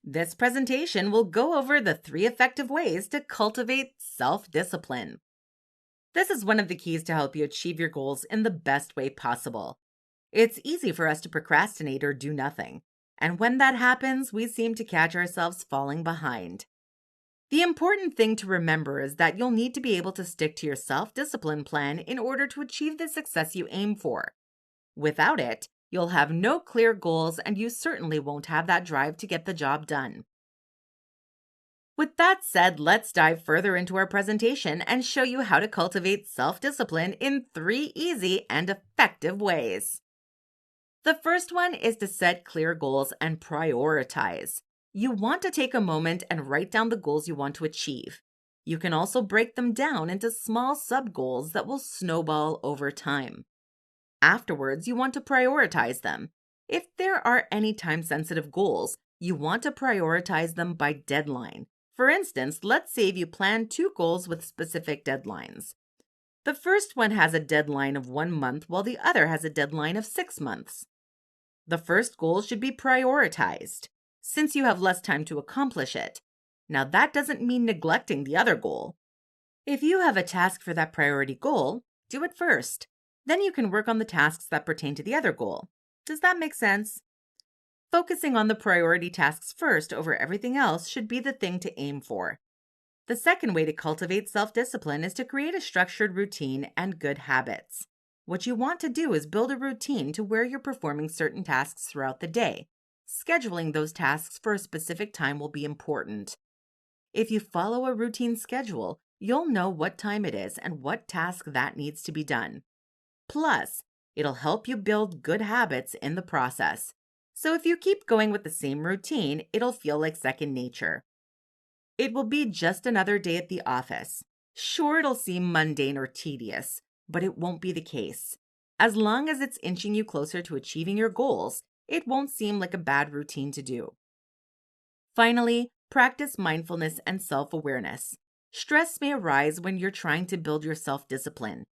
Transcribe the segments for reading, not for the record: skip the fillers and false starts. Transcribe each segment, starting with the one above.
This presentation will go over the 3 effective ways to cultivate self-discipline. This is one of the keys to help you achieve your goals in the best way possible. It's easy for us to procrastinate or do nothing, and when that happens, we seem to catch ourselves falling behind. The important thing to remember is that you'll need to be able to stick to your self-discipline plan in order to achieve the success you aim for. Without it, you'll have no clear goals and you certainly won't have that drive to get the job done. With that said, let's dive further into our presentation and show you how to cultivate self-discipline in 3 easy and effective ways. The first one is to set clear goals and prioritize. You want to take a moment and write down the goals you want to achieve. You can also break them down into small sub-goals that will snowball over time. Afterwards, you want to prioritize them. If there are any time-sensitive goals, you want to prioritize them by deadline. For instance, let's say you plan 2 goals with specific deadlines. The first one has a deadline of 1 month while the other has a deadline of 6 months. The first goal should be prioritized, since you have less time to accomplish it. Now, that doesn't mean neglecting the other goal. If you have a task for that priority goal, do it first. Then you can work on the tasks that pertain to the other goal. Does that make sense? Focusing on the priority tasks first over everything else should be the thing to aim for. The second way to cultivate self-discipline is to create a structured routine and good habits. What you want to do is build a routine to where you're performing certain tasks throughout the day. Scheduling those tasks for a specific time will be important. If you follow a routine schedule, you'll know what time it is and what task that needs to be done. Plus, it'll help you build good habits in the process. So if you keep going with the same routine, it'll feel like second nature. It will be just another day at the office. Sure, it'll seem mundane or tedious, but it won't be the case. As long as it's inching you closer to achieving your goals, it won't seem like a bad routine to do. Finally, practice mindfulness and self-awareness. Stress may arise when you're trying to build your self-discipline.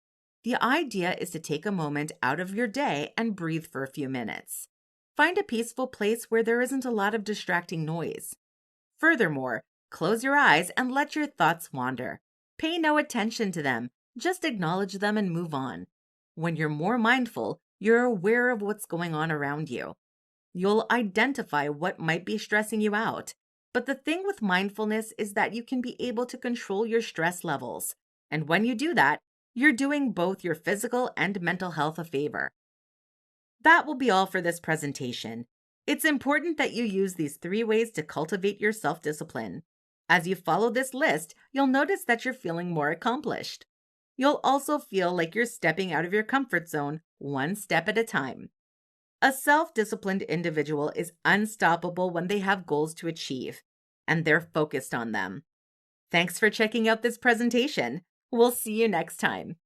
The idea is to take a moment out of your day and breathe for a few minutes. Find a peaceful place where there isn't a lot of distracting noise. Furthermore, close your eyes and let your thoughts wander. Pay no attention to them, just acknowledge them and move on. When you're more mindful, you're aware of what's going on around you. You'll identify what might be stressing you out. But the thing with mindfulness is that you can be able to control your stress levels. And when you do that, you're doing both your physical and mental health a favor. That will be all for this presentation. It's important that you use these 3 ways to cultivate your self-discipline. As you follow this list, you'll notice that you're feeling more accomplished. You'll also feel like you're stepping out of your comfort zone one step at a time. A self-disciplined individual is unstoppable when they have goals to achieve, and they're focused on them. Thanks for checking out this presentation. We'll see you next time.